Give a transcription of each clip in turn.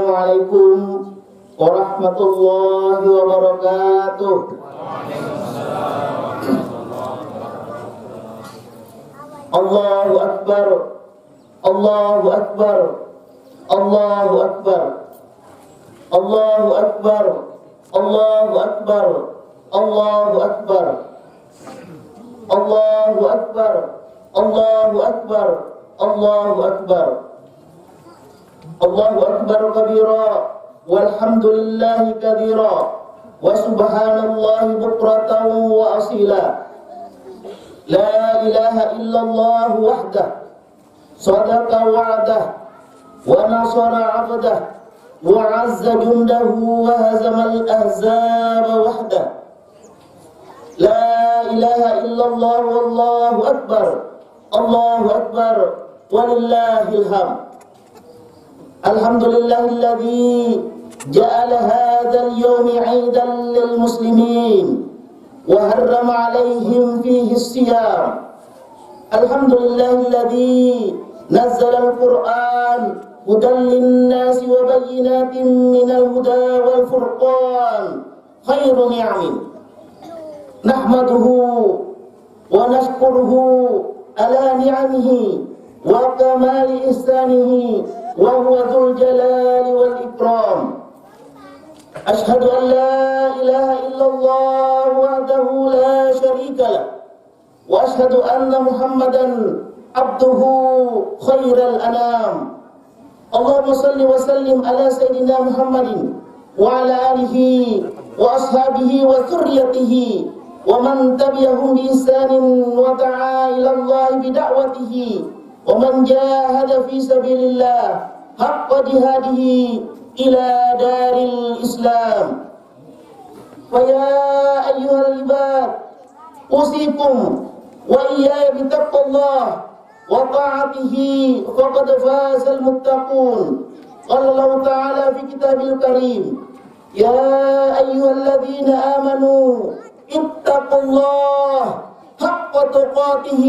Assalamualaikum warahmatullahi wabarakatuh. Allahu Akbar, Allahu Akbar, Allahu Akbar, Allahu Akbar, Allahu Akbar, Allahu Akbar, Allahu Akbar, Allahu Akbar, Allahu Akbar, Allahu Akbar kabira, walhamdulillahi kabira, wa subhanallahi bukratan wa asila. La ilaha illallah wahdah, sadaqa wa'dah, wa nasara 'abdah, wa 'azza jundahu, wa hazamal ahzaba wahdah. La ilaha illallah wallahu akbar, Allahu akbar, walillahil hamd. Alhamdulillahilladzi ja'ala hadzal yawmi 'aidan lil muslimin wa harrama 'alaihim fihi as-siyam. Alhamdulillahilladzi nazzala al-Qur'an hudan lin-nasi wa bayyinatin minal huda wal furqan. Khairu ni'amin nahmaduhu wa nashkuruhu ala ni'amihi wa kamali ihsanihi wa huwa dzul jalali wal ikram. Ashhadu an la ilaha illallah wahdahu la syarika lah, wa ashhadu anna Muhammadan abduhu khairal anam. Allahumma salli wa sallim ala sayyidina Muhammadin wa ala alihi wa ashabihi wa dzurriyyatihi wa man tabi'ahum bi ihsanin wa da'a ila Allah bi da'watihi wa man jahada fi sabilillah haqqa jihadihi ila daril Islam. Fa ya ayyuhal ibad, usikum wa iyaya bi taqwallah wa ta'atihi faqad fazal muttaqun. Qala Allah ta'ala fi kitabil karim, ya ayyuhalladzina amanu ittaqullah haqqa tuqatih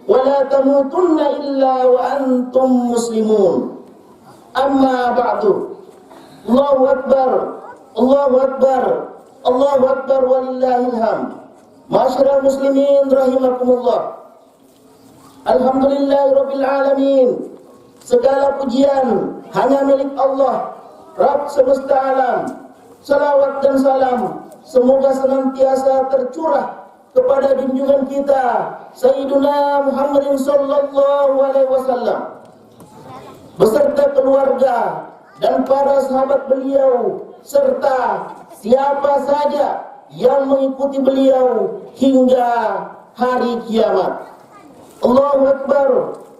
wa la tamutunna illa wa antum muslimun. Amma ba'du. Allahu akbar, Allahu akbar, Allahu akbar, walillahil hamd. Ma'asyiral muslimin rahimakumullah. Alhamdulillahirabbil alamin. Segala pujian hanya milik Allah, Rabb semesta alam. Salawat dan salam semoga senantiasa tercurah kepada junjungan kita Sayyiduna Muhammadin sallallahu alaihi wasallam beserta keluarga dan para sahabat beliau serta siapa saja yang mengikuti beliau hingga hari kiamat. Allahu akbar,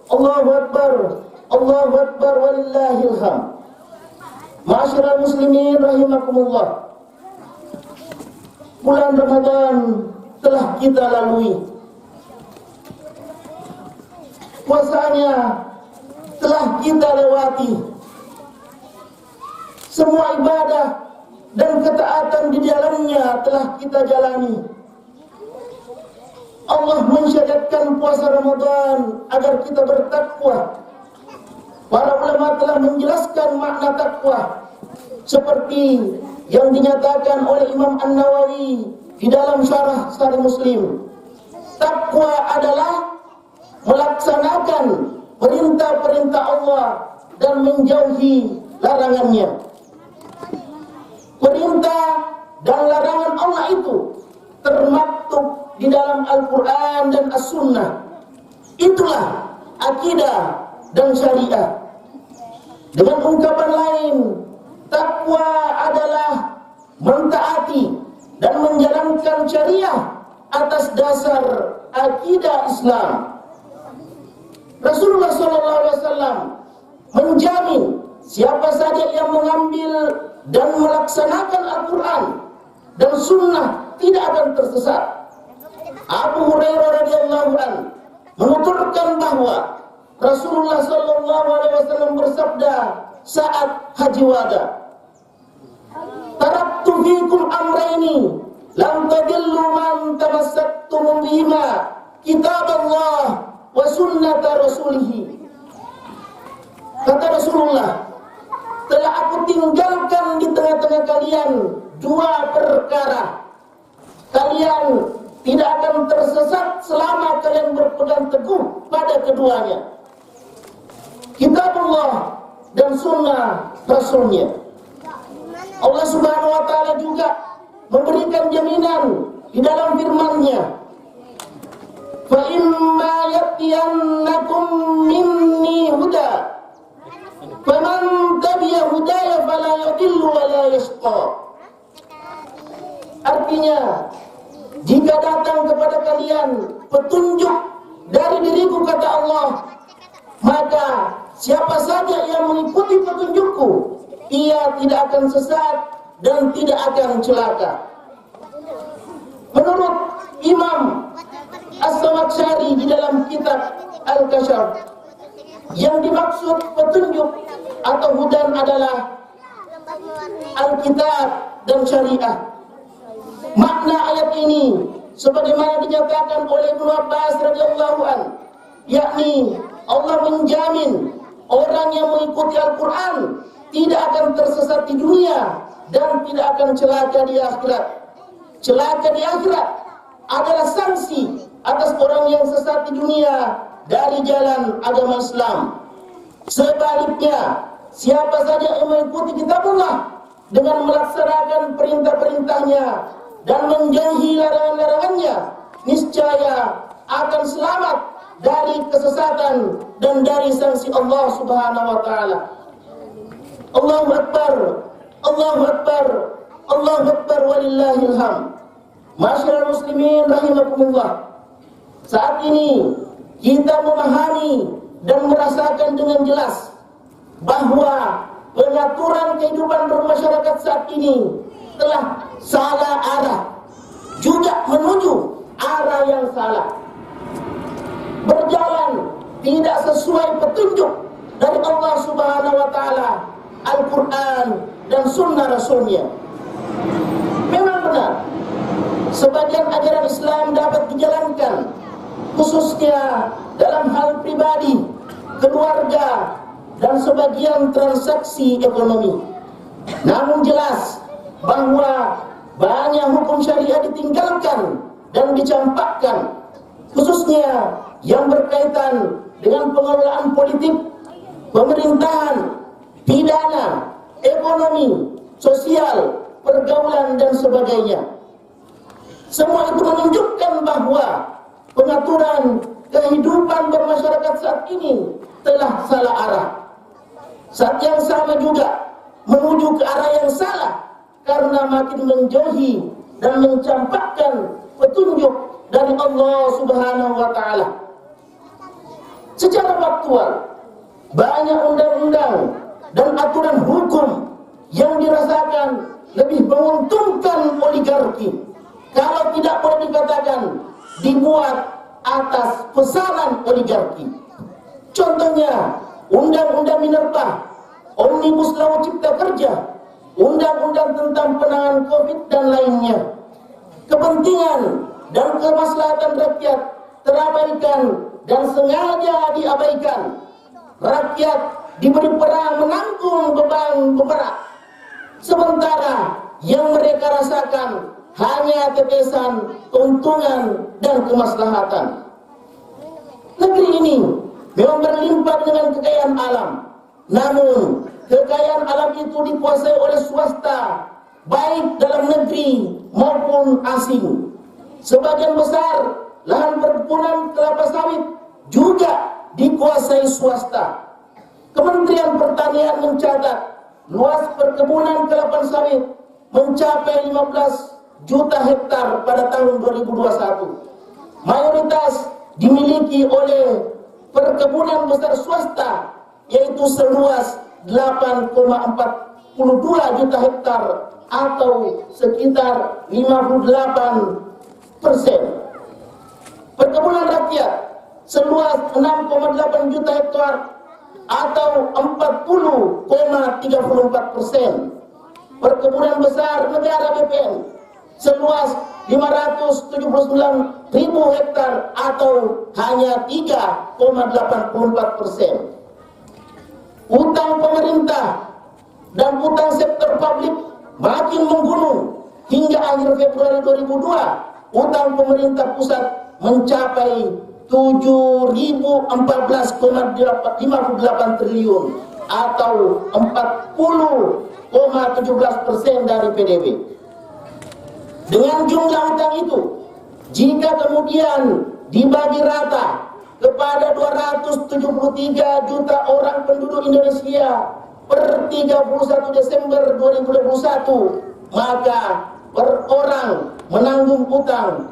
Allahu akbar, Allahu akbar, walillahil hamd. Ma'asyiral muslimin rahimakumullah. Bulan Ramadan telah kita lalui. Puasanya telah kita lewati. Semua ibadah dan ketaatan di dalamnya telah kita jalani. Allah mensyariatkan puasa Ramadan agar kita bertakwa. Para ulama telah menjelaskan makna takwa seperti yang dinyatakan oleh Imam An-Nawawi di dalam syarah Sahih Muslim. Takwa adalah melaksanakan perintah-perintah Allah dan menjauhi larangannya. Perintah dan larangan Allah itu termaktub di dalam Al-Quran dan As-Sunnah. Itulah akidah dan syariah. Dengan ungkapan lain, takwa adalah mentaati dan menjalankan syariah atas dasar akidah Islam. Rasulullah SAW menjamin siapa saja yang mengambil dan melaksanakan Al-Quran dan Sunnah tidak akan tersesat. Abu Hurairah radhiyallahu anhu menuturkan bahwa Rasulullah SAW bersabda saat haji wada, "Taraktu fikum amrayni lam tadillu man tamassaktum bihima, kitaballah wa sunnata rasulih." Kata Rasulullah, telah aku dan tidak akan tersesat selama kalian berpegang teguh pada keduanya, Kitabullah dan sunnah Rasulnya. Allah Subhanahu wa Ta'ala juga memberikan jaminan di dalam firman-Nya, fa imma yatiyannakum minni huda faman tabi'a hudaya fala yadillu wa la yashqa. Artinya, jika datang kepada kalian petunjuk dari diriku, kata Allah, maka siapa saja yang mengikuti petunjukku, ia tidak akan sesat dan tidak akan celaka. Menurut Imam As-Samakhsyari di dalam kitab Al-Kasyaf, yang dimaksud petunjuk atau hudan adalah Alkitab dan syariah. Makna ayat ini sebagaimana dinyatakan oleh Ibnu Abbas radhiyallahu an, yakni Allah menjamin orang yang mengikuti Al-Quran tidak akan tersesat di dunia dan tidak akan celaka di akhirat. Celaka di akhirat adalah sanksi atas orang yang sesat di dunia dari jalan agama Islam. Sebaliknya, siapa saja yang mengikuti Kitabullah dengan melaksanakan perintah-perintahnya dan menjauhi larangan-larangannya, niscaya akan selamat dari kesesatan dan dari sanksi Allah Subhanahu wa Ta'ala. Allahu Akbar, Allahu Akbar, Allahu Akbar, walillahil hamd. Masyaallah muslimin rahimakumullah. Saat ini kita memahami dan merasakan dengan jelas bahwa pengaturan kehidupan bermasyarakat saat ini telah salah arah, juga menuju arah yang salah, berjalan tidak sesuai petunjuk dari Allah Subhanahu wa Ta'ala, Al-Quran dan sunnah Rasulnya. Memang benar, sebagian ajaran Islam dapat dijalankan, khususnya dalam hal pribadi, keluarga, dan sebagian transaksi ekonomi. Namun jelas bahwa banyak hukum syariah ditinggalkan dan dicampakkan, khususnya yang berkaitan dengan pengelolaan politik, pemerintahan, pidana, ekonomi, sosial, pergaulan, dan sebagainya. Semua itu menunjukkan bahwa pengaturan kehidupan bermasyarakat saat ini telah salah arah. Saat yang sama juga menuju ke arah yang salah karena makin menjauhi dan mencampakkan petunjuk dari Allah Subhanahu wa Ta'ala. Secara faktual, banyak undang-undang dan aturan hukum yang dirasakan lebih menguntungkan oligarki, kalau tidak boleh dikatakan dibuat atas pesanan oligarki. Contohnya, Undang-Undang Minerba, Omnibus Law Cipta Kerja, Undang-Undang tentang penanganan COVID, dan lainnya. Kepentingan dan kemaslahatan rakyat terabaikan dan sengaja diabaikan. Rakyat diberi peran menanggung beban berat, sementara yang mereka rasakan hanya tetesan keuntungan dan kemaslahatan. Negeri ini memang berlimpah dengan kekayaan alam, namun kekayaan alam itu dikuasai oleh swasta, baik dalam negeri maupun asing. Sebagian besar lahan perkebunan kelapa sawit juga dikuasai swasta. Kementerian Pertanian mencatat luas perkebunan kelapa sawit mencapai 15 juta hektar pada tahun 2021. Mayoritas dimiliki oleh perkebunan besar swasta, yaitu seluas 8,42 juta hektar atau sekitar 58%. Perkebunan rakyat seluas 6,8 juta hektar atau 40,34%. Perkebunan besar negara BPN seluas 579.000 hektar atau hanya 3,84%. Utang pemerintah dan utang sektor publik makin menggunung hingga akhir Februari 2002. utang pemerintah pusat mencapai 7.014,58 triliun atau 40,17% dari PDB. Dengan jumlah utang itu, jika kemudian dibagi rata kepada 273 juta orang penduduk Indonesia per 31 Desember 2021, maka per orang menanggung utang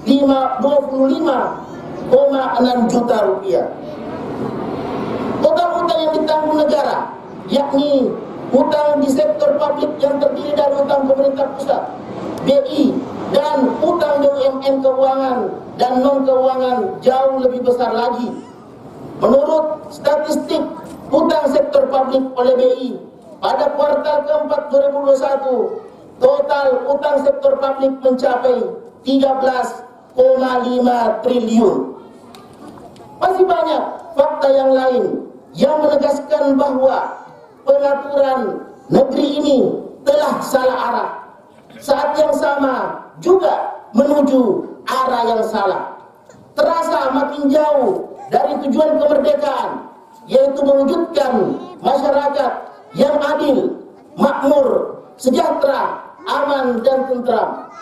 25,6 juta rupiah. Total utang yang ditanggung negara, yakni utang di sektor publik yang terdiri dari utang pemerintah pusat, BI, dan utang BUMN keuangan dan non-keuangan jauh lebih besar lagi. Menurut statistik utang sektor publik oleh BI, pada kuartal keempat 2021, total utang sektor publik mencapai 13,5 triliun. Masih banyak fakta yang lain yang menegaskan bahwa pengaturan negeri ini telah salah arah. Saat yang sama juga menuju arah yang salah. Terasa makin jauh dari tujuan kemerdekaan, yaitu mewujudkan masyarakat yang adil, makmur, sejahtera, aman, dan tentram.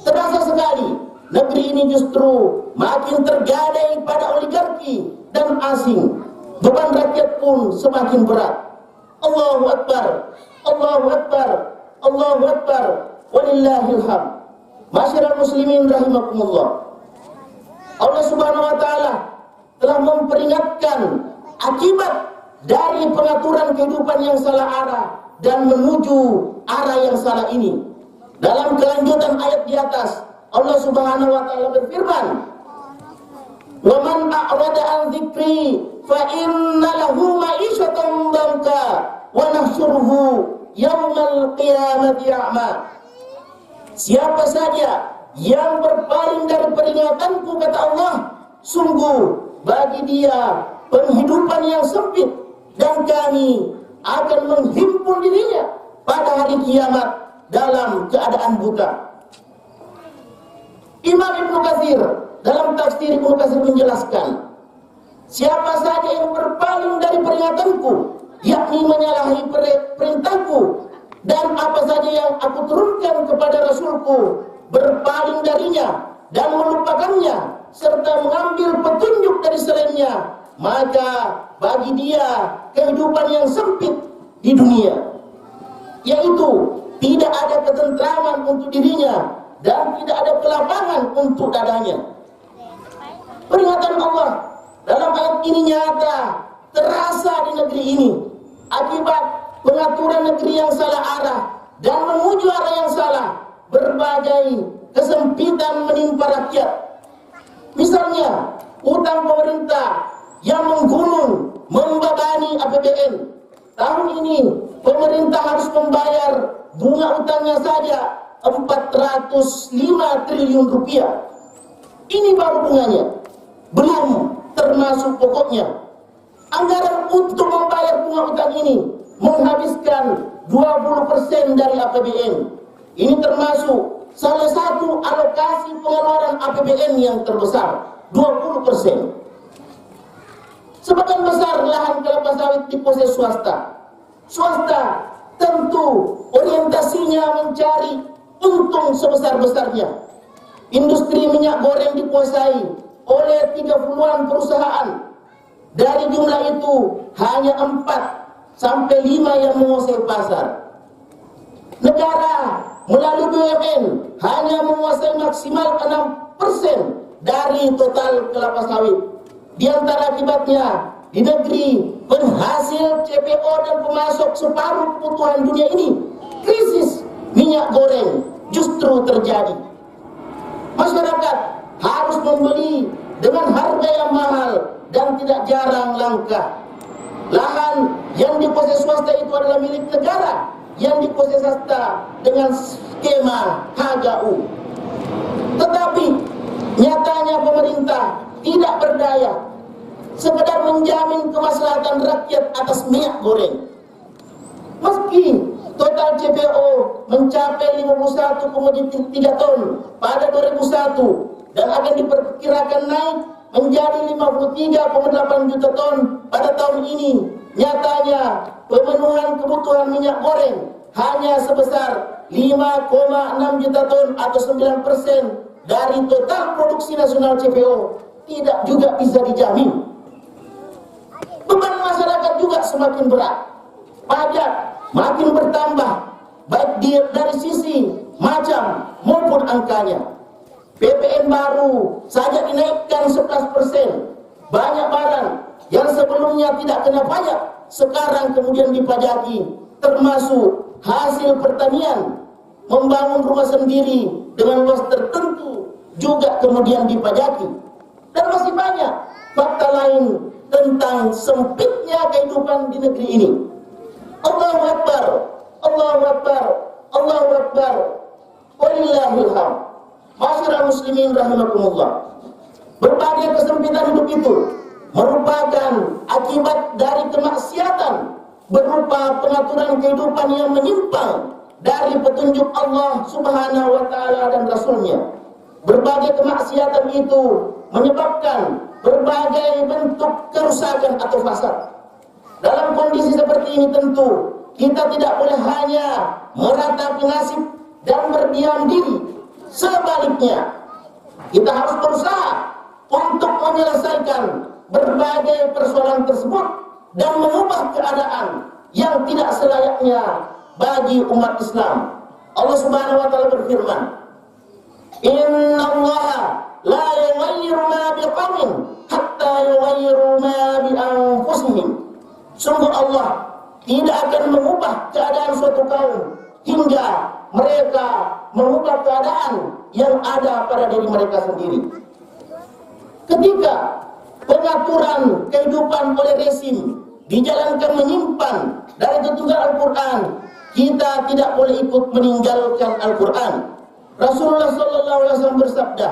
Terasa sekali negeri ini justru makin tergadai pada oligarki dan asing. Beban rakyat pun semakin berat. Allahu Akbar, Allahu Akbar, Allahu Akbar, walillahil hamd. Masyarakat muslimin rahimakumullah. Allah Subhanahu wa taala telah memperingatkan akibat dari pengaturan kehidupan yang salah arah dan menuju arah yang salah ini. Dalam kelanjutan ayat di atas, Allah Subhanahu wa taala berfirman, "Wa man a'rada 'an dzikri fa inna lahu ma'isyatan dhanka wa nahsyuruhu yaumal qiyamati a'ma." Siapa saja yang berpaling dari peringatanku, kata Allah, sungguh bagi dia penghidupan yang sempit dan kami akan menghimpun dirinya pada hari kiamat dalam keadaan buta. Imam Ibnu Katsir dalam tafsir Ibnu Katsir menjelaskan, siapa saja yang berpaling dari peringatanku, yakni menyalahi perintahku, dan apa saja yang aku turunkan kepada Rasulku, berpaling darinya dan melupakannya, serta mengambil petunjuk dari selainnya, maka bagi dia kehidupan yang sempit di dunia, yaitu tidak ada ketentraman untuk dirinya dan tidak ada kelapangan untuk dadanya. Peringatan Allah dalam ayat ini nyata terasa di negeri ini akibat pengaturan negeri yang salah arah dan menuju arah yang salah. Berbagai kesempitan menimpa rakyat. Misalnya utang pemerintah yang menggunung membebani APBN. Tahun ini pemerintah harus membayar bunga utangnya saja 405 triliun rupiah. Ini baru bunganya, belum termasuk pokoknya. Anggaran untuk membayar bunga utang ini menghabiskan 20% dari APBN. Ini termasuk salah satu alokasi pengeluaran APBN yang terbesar, 20%. Sebagian besar lahan kelapa sawit dikuasai swasta. Swasta tentu orientasinya mencari untung sebesar-besarnya. Industri minyak goreng dikuasai oleh 30-an perusahaan. Dari jumlah itu hanya 4 sampai 5 yang menguasai pasar. Negara melalui BUMN hanya menguasai maksimal 6% dari total kelapa sawit. Di antara akibatnya, di negeri penghasil CPO dan pemasok separuh kebutuhan dunia ini, krisis minyak goreng justru terjadi. Masyarakat harus membeli dengan harga yang mahal dan tidak jarang langka. Lahan yang dikuasai swasta itu adalah milik negara yang dikuasai swasta dengan skema HGU. Tetapi nyatanya pemerintah tidak berdaya sekedar menjamin kemaslahatan rakyat atas minyak goreng. Meski Total CPO mencapai 51,3 ton pada 2001 dan akan diperkirakan naik menjadi 53,8 juta ton pada tahun ini. Nyatanya pemenuhan kebutuhan minyak goreng hanya sebesar 5,6 juta ton atau 9% dari total produksi nasional CPO. Tidak juga bisa dijamin. Beban masyarakat juga semakin berat. Pajak makin bertambah, baik dari sisi macam maupun angkanya. PPN baru saja dinaikkan 11%. Banyak barang yang sebelumnya tidak kena pajak sekarang kemudian dipajaki, termasuk hasil pertanian. Membangun rumah sendiri dengan luas tertentu juga kemudian dipajaki. Dan masih banyak fakta lain tentang sempitnya kehidupan di negeri ini. Allahu Akbar, Allahu Akbar, Allahu Akbar. Walillahil hamd. Masyarakat muslimin rahimakumullah. Berbagai kesempitan hidup itu merupakan akibat dari kemaksiatan berupa pengaturan kehidupan yang menyimpang dari petunjuk Allah Subhanahu wa taala dan Rasulnya. Berbagai kemaksiatan itu menyebabkan berbagai bentuk kerusakan atau fasad. Dalam kondisi seperti ini tentu kita tidak boleh hanya meratapi nasib dan berdiam diri. Sebaliknya, kita harus berusaha untuk menyelesaikan berbagai persoalan tersebut dan mengubah keadaan yang tidak selayaknya bagi umat Islam. Allah Subhanahu wa taala berfirman, "Innallaha la yughayyiru ma biqaumin hatta yughayyiru ma bi anfusihim." Sungguh Allah tidak akan mengubah keadaan suatu kaum hingga mereka mengubah keadaan yang ada pada diri mereka sendiri. Ketika pengaturan kehidupan oleh rezim dijalankan menyimpang dari tuntunan Al-Quran, kita tidak boleh ikut meninggalkan Al-Quran. Rasulullah SAW bersabda,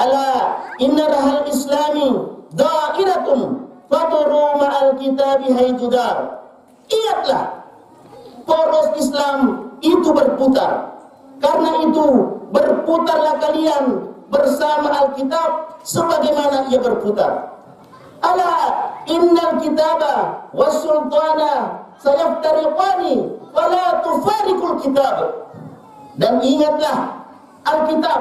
"Ala inna rahal islami da'iratun faturu ma'al kitabi haijudar." Ingatlah, poros Islam itu berputar. Karena itu berputarlah kalian bersama Alkitab sebagaimana ia berputar. Ala innal kitaba was sultana sayaftariqani wala tufarikul kitab. Dan ingatlah, Alkitab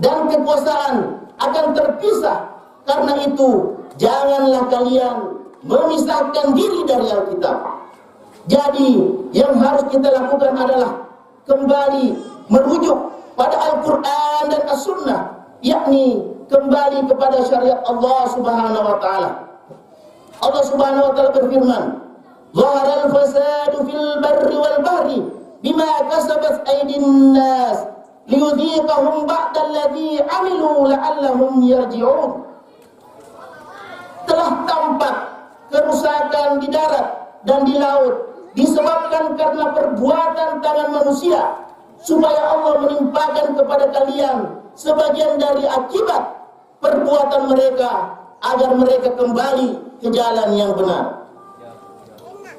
dan kekuasaan akan terpisah. Karena itu janganlah kalian memisahkan diri dari Alkitab. Jadi yang harus kita lakukan adalah kembali merujuk pada Al-Quran dan As-Sunnah, yakni kembali kepada syariat Allah Subhanahu wa taala. Allah Subhanahu wa taala berfirman, "Zaharal fasadu fil barri wal bahri bima kasabat aydin nas liyudhiqahum ba'da alladhi 'amilu la'allahum yarji'un." Telah tampak kerusakan di darat dan di laut disebabkan karena perbuatan tangan manusia, supaya Allah menimpakan kepada kalian sebagian dari akibat perbuatan mereka agar mereka kembali ke jalan yang benar.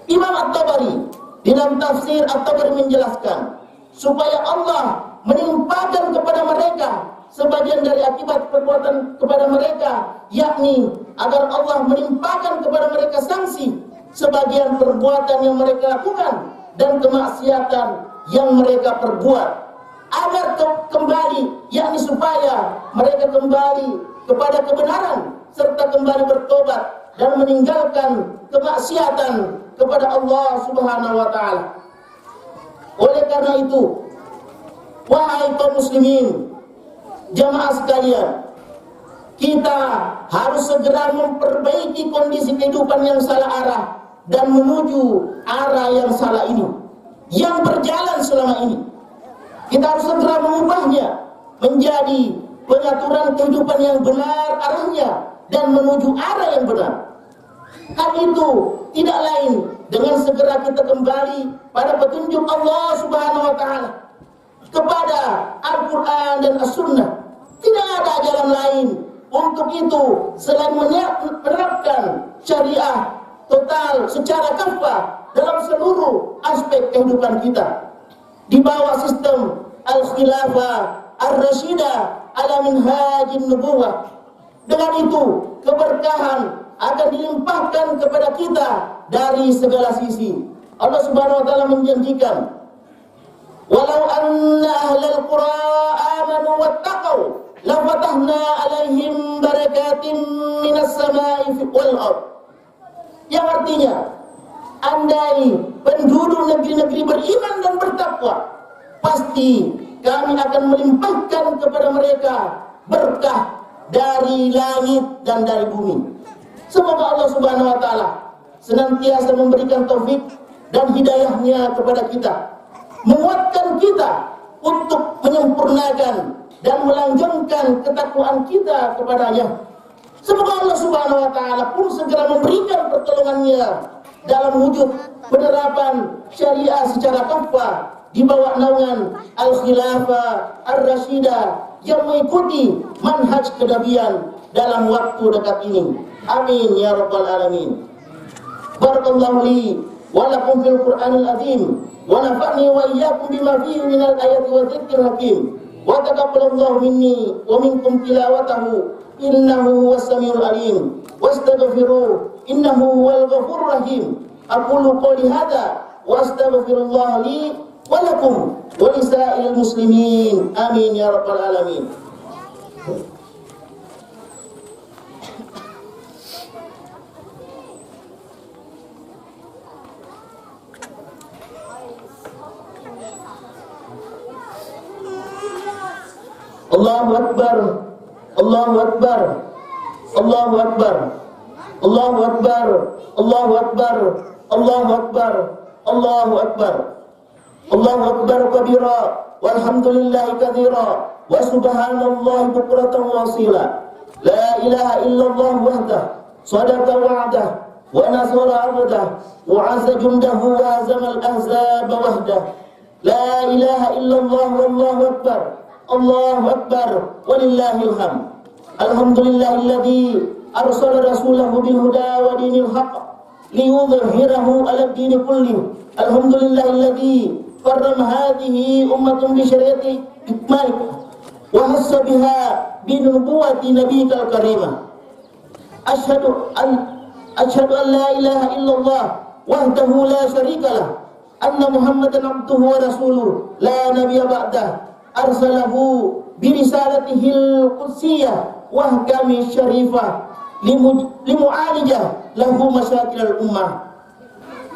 Imam At-Tabari dalam tafsir At-Tabari menjelaskan supaya Allah menimpakan kepada mereka sebagian dari akibat perbuatan kepada mereka, yakni agar Allah menimpakan kepada mereka sanksi sebagian perbuatan yang mereka lakukan dan kemaksiatan yang mereka perbuat, agar kembali, yakni supaya mereka kembali kepada kebenaran serta kembali bertobat dan meninggalkan kemaksiatan kepada Allah Subhanahu wa taala. Oleh karena itu, wahai kaum muslimin, jamaah sekalian, kita harus segera memperbaiki kondisi kehidupan yang salah arah dan menuju arah yang salah ini, yang berjalan selama ini. Kita harus segera mengubahnya menjadi pengaturan kehidupan yang benar arahnya dan menuju arah yang benar. Hal itu tidak lain dengan segera kita kembali pada petunjuk Allah Subhanahu wa taala, kepada Al-Quran dan As-Sunnah. Tidak ada jalan lain untuk itu selain menerapkan syariah total secara kafah dalam seluruh aspek kehidupan kita. Di bawah sistem al-khilafah ar-rasyidah ala minhajin nubuwah. Dengan itu, keberkahan akan dilimpahkan kepada kita dari segala sisi. Allah Subhanahu wa taala menjanjikan, "Walau anna ahlal qura amanu wattaqau, la fatahna 'alaihim barakatin minas sama'i wal ardh." Yang artinya, andai penduduk negeri-negeri beriman dan bertakwa, pasti kami akan melimpahkan kepada mereka berkah dari langit dan dari bumi. Semoga Allah Subhanahu wa taala senantiasa memberikan taufik dan hidayahnya kepada kita, menguatkan kita untuk menyempurnakan dan melanggengkan ketakwaan kita kepadanya. Semoga Allah Subhanahu wa taala pun segera memberikan pertolongannya dalam wujud penerapan syariah secara kafah di bawah naungan al-khilafah ar-rasyidah yang mengikuti manhaj kenabian dalam waktu dekat ini. Amin ya rabbal alamin. Barakallahu li wa lakum fil Qur'anil azim wa nafa'ni wa iyyakum bima fihi minal ayati wa dzikril hakim wa taqabbalallahu minni wa minkum tilawatahu innahu huwas samiul alim wastaghfiruh innahu huwal ghafurur rahim. Aqulu qouli hadza wa astaghfirullah li wa lakum wa lisa'il muslimin. Amin ya rabbal alamin. Allahu Akbar, Allahu Akbar, Allahu Akbar, Allahu Akbar, Allahu Akbar, Allahu Akbar, Allahu Akbar, Allahu Akbar kabira, walhamdulillahi katsira, wa subhanallahi bukratan wa asila. La ilaha illallah wahdah, sadaqa wa'dah, wa nasara 'abdah, wa 'azza jundahu wa hazama al-ahzaba wahdah. La ilaha illallah wallahu akbar. Allahu akbar walillahil hamd. Alhamdulillahilladzi arsala rasulahu bil huda wa dinil haqq liyudhhirahu 'ala ad-din kulli. Alhamdulillahilladzi karrama hadhihi ummatun bi syariati ikmal wa hassa biha bi nubuwati nabiyil karimah. Asyhadu an la ilaha illallah wahdahu la syarikalah, anna Muhammadan abduhu wa rasuluh la nabiyya ba'dah. Arsalahu birisalatihil qudsiyah wa ahkami syarifah limu'alijah lahu masyakilal ummah.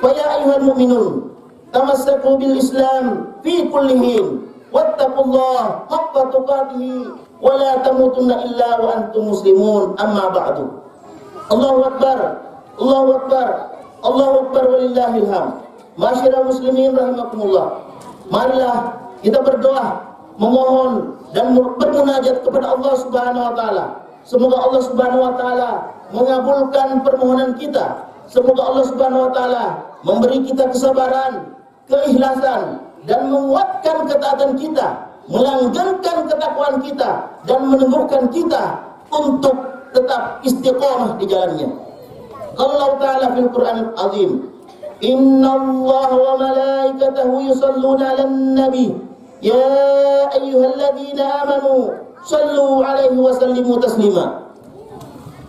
Wa ya ayyuhal mu'minun tamassaku bil islam fi kulli hin wattaqullaha haqqa tuqatih wa la tamutunna illa wa antum muslimun. Amma ba'du. Allahu akbar, Allahu akbar, Allahu akbar walillahil hamd. Masyiral muslimin rahimakumullah. Marilah kita berdoa, memohon dan bermunajat kepada Allah Subhanahu wa taala. Semoga Allah Subhanahu wa taala mengabulkan permohonan kita. Semoga Allah Subhanahu wa taala memberi kita kesabaran, keikhlasan dan menguatkan ketaatan kita, melanggengkan ketakwaan kita dan meneguhkan kita untuk tetap istiqomah di jalannya. Allah Ta'ala fil Qur'anil Azim, innallaha wa malaikatahu yusalluna 'alan nabi ya ayyuhalladzina amanu sallu 'alaihi wa sallimu taslima.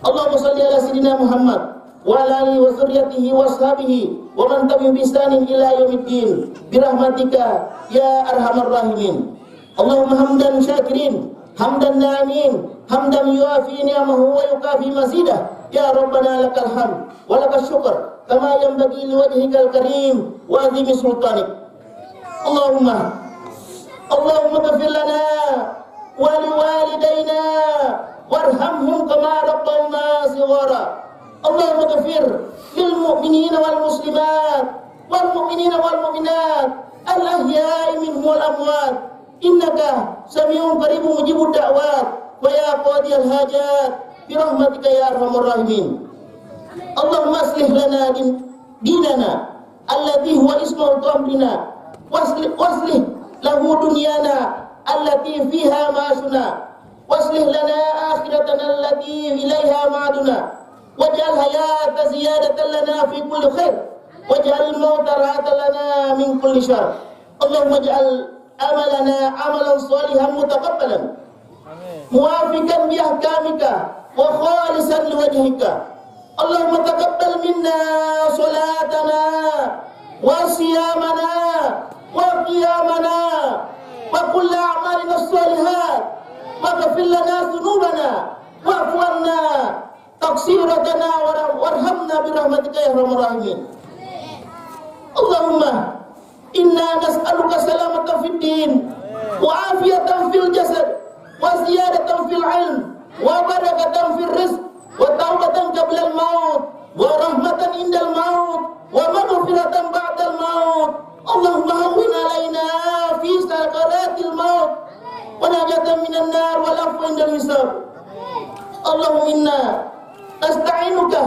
Allahumma shalli ala sayyidina Muhammad wa ala alihi wa dzurriyyatihi wa ashabihi wa man tabi'ahum bi ihsanin ila yaumiddin bi rahmatika ya arhamar rahimin. Allahumma hamdan syakirin, hamdan na'imin, hamdan yuafi ni'amahu wa yukafi mazidah. Ya Rabbana lakal hamd wa lakas syukr kama yanbaghi liwajhikal karim wa azimi sultanik. Allahumma ghfir lana wa liwalidayna warhamhum kama rabbawna shighara. Allahumma ghfir lil mu'minina wal muslimat wal mu'minina wal mu'minat al ahya'i minhum wal amwat innaka sami'un qaribun mujibud da'wat wa ya qadiyal hajat bi rahmatika ya arhamar rahimin. Allahumma aslih lana dinana alladhi huwa ismatu amrina waslih lahu dunyana allati fiha ma'ashuna waslih lana akhiratana allati ilaiha ma'aduna waj'al hayata ziyadatan lana fi kulli khair waj'al al-mauta rahatan lana min kulli syarr. Allahumma ij'al amalana amalan shalihan mutaqabbalan muwafiqan bi ahkamika wa khalisan liwajhika. Allahumma taqabbal minna salatana wa siyamana wa qiyamana wa kull a'malina as-salihat waghfir lana dhunubana wa'fu 'anna taqsiratana warhamna bi rahmatika ya arhamar rahimin. Allahumma inna nas'aluka salamatan fid din wa afiyatan fil jasad wa ziyadatan fil 'ilm wa barakatan fil rizq wa taubatan qabla al-maut wa rahmatan indal maut wa maghfiratan ba'dal maut. Allahumma hawwin 'alaina fi sakaratil maut wa najatan minan nar wal afwa indal hisab. Allahumma inna nasta'inuka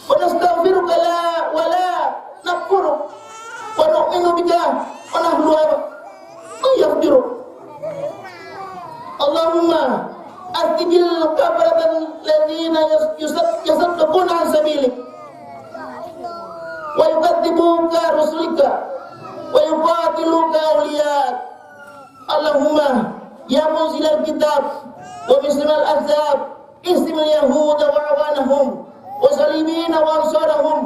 wa nastaghfiruka wa la nakfuruk wa nu'minu bika wa nahnu yaghfiruk. Allahumma أثقل كفرة الذين يصدقون عن سبيلك ويكذبوك رسلك ويقاتلوك أولياءك. اللهم يا منزل الكتاب ومسلم الأحزاب اسم اليهود وعوانهم وصليبين وأنصارهم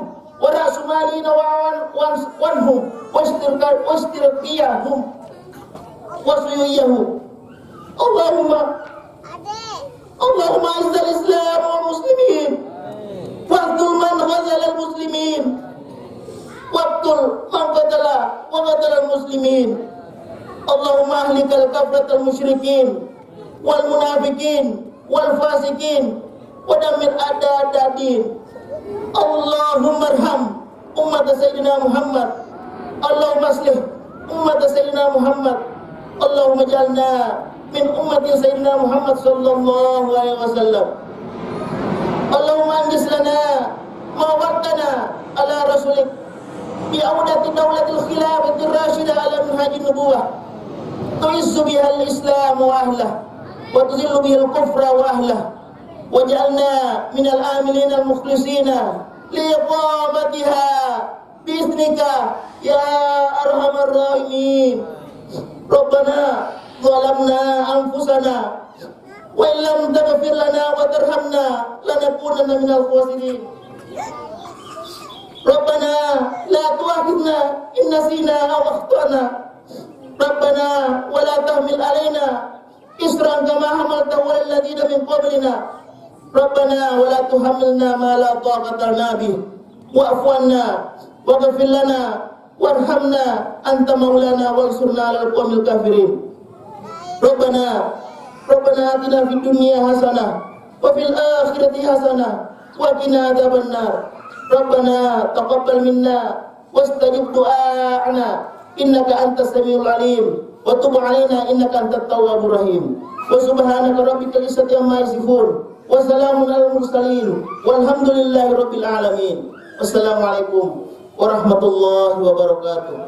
ورأسمالين وعنهم واشتراكيهم وصيويهم. اللهم اعز الاسلام والمسلمين واقتل من غزل المسلمين واقتل من قتل المسلمين. اللهم اهلك الكفرة المشركين والمنافقين والفاسقين ودمر اعداء الدين. اللهم ارحم امة سيدنا محمد. اللهم اصلح امة سيدنا محمد. اللهم اجعلنا min ummati sayyidina Muhammad sallallahu alaihi wasallam. Allahumma anjis lana ma wa'adtana ala rasulik bi audati dawlatil khilafatir rasyidah ala minhajin nubuwah tu'izzu biha al-islam wa ahlah wa tuzillu biha al-kufra wa ahlah waj'alna minal amilina al-mukhlisina liqamatiha bi'iznika ya arhamar rahimin. Rabbana ظلمنا أنفسنا وإن لم تغفر لنا وترحمنا لنكونن من الخاسرين. ربنا لا تؤاخذنا إن نسينا أو أخطأنا. ربنا ولا تحمل علينا إصرا كما حملته على الذين من قبلنا. ربنا ولا تحملنا ما لا طاقة لنا به واعف عنا واغفر لنا وارحمنا أنت مولانا وانصرنا على القوم الكافرين. Rabbana atina fid dunya hasanah wa fil akhirati hasanah wa qina adzabannar. Rabbana taqabbal minna wastajib du'ana innaka antas samiul alim wa tub 'alaina innaka antat tawwabur rahim. Wa subhanaka rabbikal izzati amma yasifun wa salamun alal mursalin walhamdulillahi rabbil alamin. Wassalamualaikum warahmatullahi wabarakatuh.